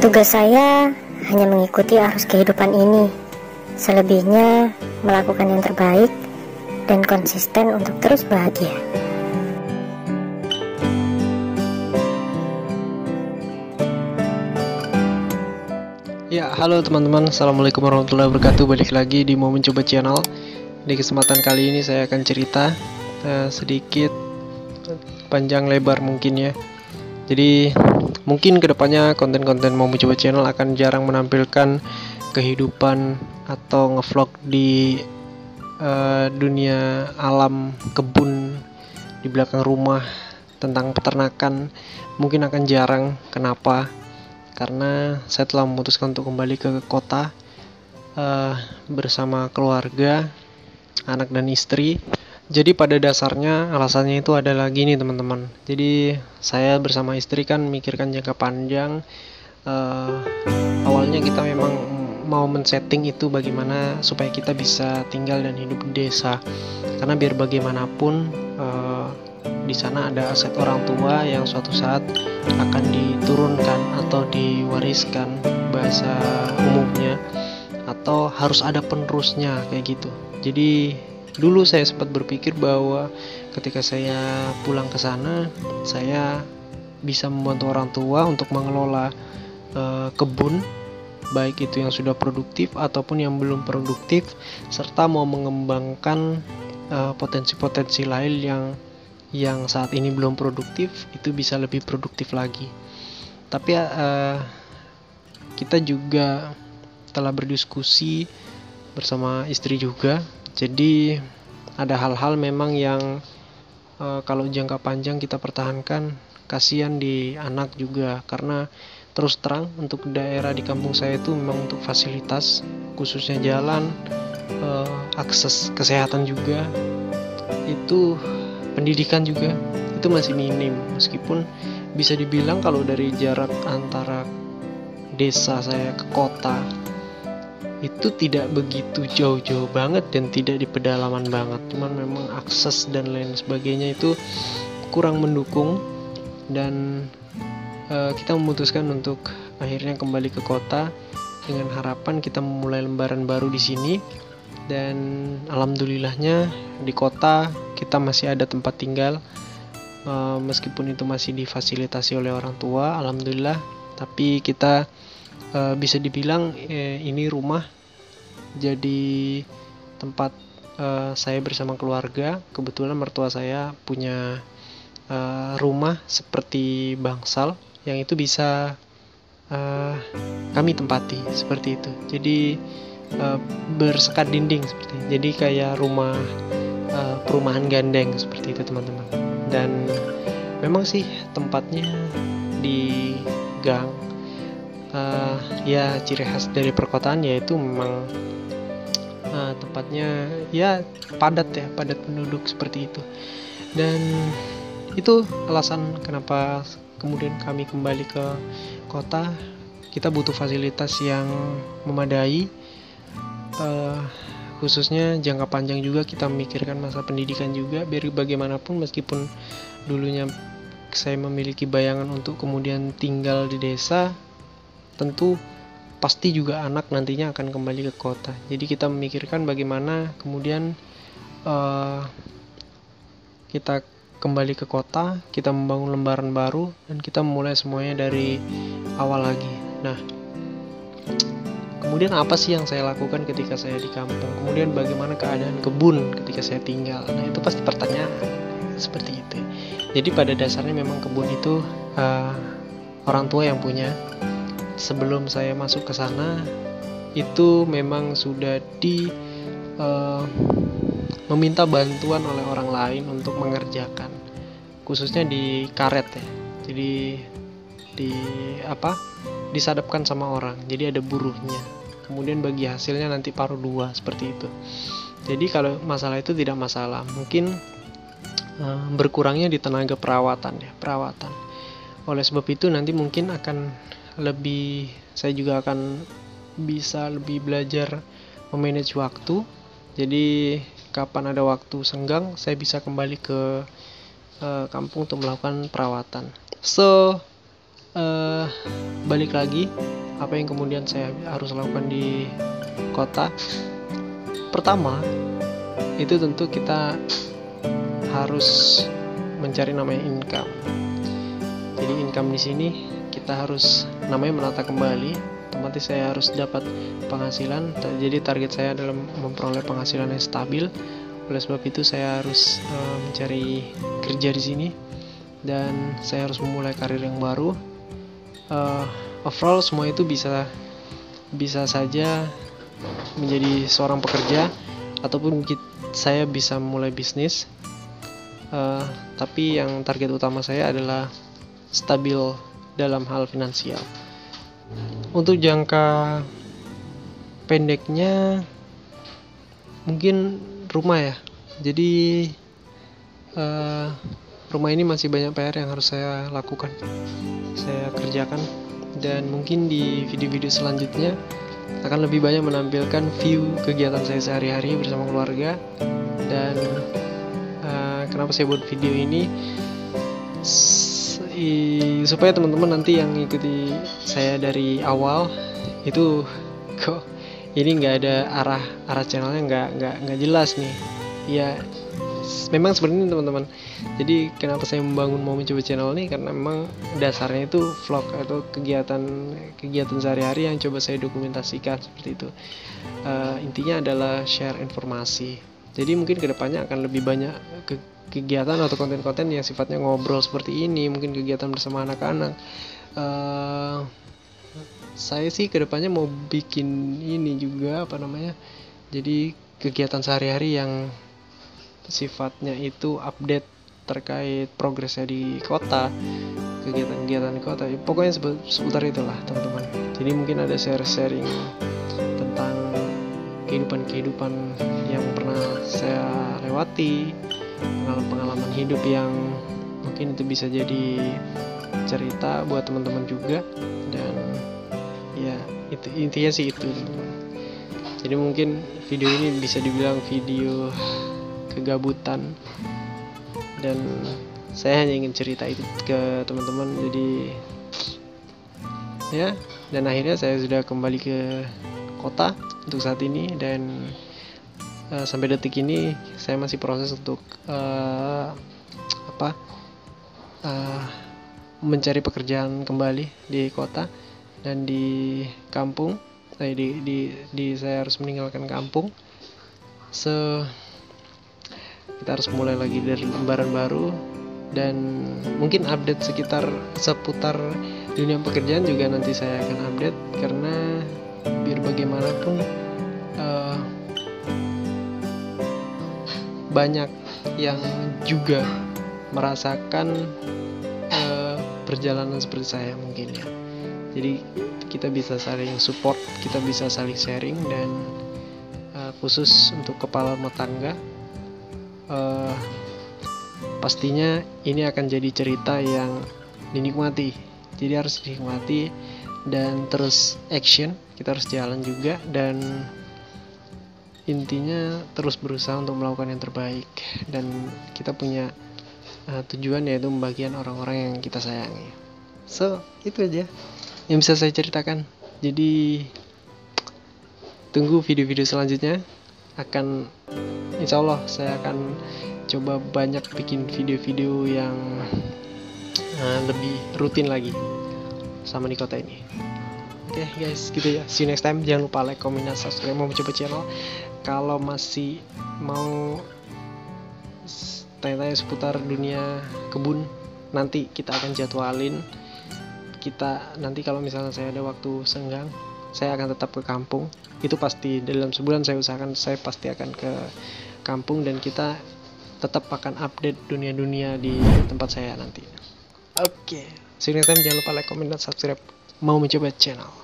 Tugas saya hanya mengikuti arus kehidupan ini, selebihnya melakukan yang terbaik dan konsisten untuk terus bahagia. Ya, halo teman-teman, assalamualaikum warahmatullahi wabarakatuh. Balik lagi di Mau Mencoba Channel. Di kesempatan kali ini saya akan cerita sedikit panjang lebar mungkin ya. Jadi mungkin kedepannya konten-konten Mau Mencoba Channel akan jarang menampilkan kehidupan atau ngevlog di dunia alam, kebun di belakang rumah, tentang peternakan. Mungkin akan jarang. Kenapa? Karena saya telah memutuskan untuk kembali ke kota bersama keluarga, anak dan istri. Jadi pada dasarnya alasannya itu adalah gini teman-teman. Jadi saya bersama istri kan mikirkan jangka panjang. Awalnya kita memang mau men-setting itu bagaimana supaya kita bisa tinggal dan hidup di desa. Karena biar bagaimanapun di sana ada aset orang tua yang suatu saat akan diturunkan atau diwariskan bahasa umumnya, atau harus ada penerusnya kayak gitu. Jadi dulu saya sempat berpikir bahwa ketika saya pulang ke sana, saya bisa membantu orang tua untuk mengelola kebun, baik itu yang sudah produktif ataupun yang belum produktif, serta mau mengembangkan potensi-potensi lain yang saat ini belum produktif, itu bisa lebih produktif lagi. Tapi kita juga telah berdiskusi bersama istri juga. Jadi ada hal-hal memang yang kalau jangka panjang kita pertahankan, kasihan di anak juga. Karena terus terang untuk daerah di kampung saya itu memang untuk fasilitas, khususnya jalan, akses kesehatan juga, itu pendidikan juga itu masih minim. Meskipun bisa dibilang kalau dari jarak antara desa saya ke kota itu tidak begitu jauh-jauh banget dan tidak di pedalaman banget, cuman memang akses dan lain sebagainya itu kurang mendukung. Dan kita memutuskan untuk akhirnya kembali ke kota dengan harapan kita memulai lembaran baru di sini. Dan alhamdulillahnya di kota kita masih ada tempat tinggal, meskipun itu masih difasilitasi oleh orang tua, alhamdulillah. Tapi kita bisa dibilang ini rumah jadi tempat saya bersama keluarga. Kebetulan mertua saya punya rumah seperti bangsal yang itu bisa kami tempati seperti itu. Jadi bersekat dinding seperti itu. Jadi kayak rumah perumahan gandeng seperti itu teman-teman. Dan memang sih tempatnya di gang. Ya ciri khas dari perkotaan yaitu memang tempatnya ya padat penduduk seperti itu. Dan itu alasan kenapa kemudian kami kembali ke kota. Kita butuh fasilitas yang memadai, khususnya jangka panjang juga kita memikirkan masa pendidikan juga. Biar bagaimanapun meskipun dulunya saya memiliki bayangan untuk kemudian tinggal di desa, tentu pasti juga anak nantinya akan kembali ke kota. Jadi kita memikirkan bagaimana kemudian kita kembali ke kota, kita membangun lembaran baru, dan kita memulai semuanya dari awal lagi. Nah, kemudian apa sih yang saya lakukan ketika saya di kampung? Kemudian bagaimana keadaan kebun ketika saya tinggal? Nah, itu pasti pertanyaan seperti itu. Jadi pada dasarnya memang kebun itu orang tua yang punya. Sebelum saya masuk ke sana, itu memang sudah meminta bantuan oleh orang lain untuk mengerjakan, khususnya di karet ya. Jadi disadapkan sama orang, jadi ada buruhnya. Kemudian bagi hasilnya nanti paruh dua seperti itu. Jadi kalau masalah itu tidak masalah, mungkin berkurangnya di tenaga perawatan. Oleh sebab itu nanti mungkin saya juga akan bisa lebih belajar memanage waktu. Jadi kapan ada waktu senggang, saya bisa kembali ke kampung untuk melakukan perawatan. Balik lagi, apa yang kemudian saya harus lakukan di kota. Pertama, itu tentu kita harus mencari namanya income. Jadi income di sini kita harus namanya menata kembali. Otomatis saya harus dapat penghasilan. Jadi target saya adalah memperoleh penghasilan yang stabil. Oleh sebab itu saya harus mencari kerja di sini dan saya harus memulai karir yang baru. Overall semua itu bisa saja menjadi seorang pekerja ataupun saya bisa memulai bisnis. Tapi yang target utama saya adalah stabil dalam hal finansial. Untuk jangka pendeknya mungkin rumah ya. Jadi rumah ini masih banyak PR yang harus saya lakukan, saya kerjakan, dan mungkin di video-video selanjutnya akan lebih banyak menampilkan view kegiatan saya sehari-hari bersama keluarga. Dan kenapa saya buat video ini, supaya teman-teman nanti yang ikuti saya dari awal itu kok ini nggak ada arah channelnya nggak jelas nih ya. Memang seperti ini teman-teman. Jadi kenapa saya membangun Mau Mencoba channel ini, karena memang dasarnya itu vlog atau kegiatan sehari-hari yang coba saya dokumentasikan seperti itu. Intinya adalah share informasi. Jadi mungkin kedepannya akan lebih banyak kegiatan atau konten-konten yang sifatnya ngobrol seperti ini, mungkin kegiatan bersama anak-anak. Saya sih kedepannya mau bikin ini juga jadi kegiatan sehari-hari yang sifatnya itu update terkait progresnya di kota, kegiatan-kegiatan di kota. Pokoknya seputar itulah teman-teman. Jadi mungkin ada sharing tentang kehidupan yang pernah saya lewati, pengalaman hidup yang mungkin itu bisa jadi cerita buat teman-teman juga. Dan ya itu intinya sih itu teman-teman. Jadi mungkin video ini bisa dibilang video kegabutan, dan saya hanya ingin cerita itu ke teman-teman. Jadi ya, dan akhirnya saya sudah kembali ke kota untuk saat ini, dan sampai detik ini saya masih proses untuk mencari pekerjaan kembali di kota dan di kampung. Saya harus meninggalkan kampung. Kita harus mulai lagi dari lembaran baru, dan mungkin update seputar dunia pekerjaan juga nanti saya akan update, karena biar bagaimanapun banyak yang juga merasakan perjalanan seperti saya mungkin ya. Jadi kita bisa saling support, kita bisa saling sharing, dan khusus untuk kepala rumah tangga, pastinya ini akan jadi cerita yang dinikmati. Jadi harus dinikmati dan terus action, kita harus jalan juga, dan intinya terus berusaha untuk melakukan yang terbaik. Dan kita punya tujuan, yaitu membagikan orang-orang yang kita sayangi. So itu aja yang bisa saya ceritakan. Jadi tunggu video-video selanjutnya. Insya Allah saya akan coba banyak bikin video-video yang lebih rutin lagi sama di kota ini. Oke guys, gitu ya. See you next time. Jangan lupa like, comment, dan subscribe Mau Mencoba channel. Kalau masih mau tanya-tanya seputar dunia kebun, nanti kita akan jadwalin. Nanti kalau misalnya saya ada waktu senggang, saya akan tetap ke kampung. Itu pasti dalam sebulan saya usahakan saya pasti akan ke kampung, dan kita tetap akan update dunia-dunia di tempat saya nanti. Oke, see you next time. Jangan lupa like, comment, dan subscribe Mau Mencoba channel.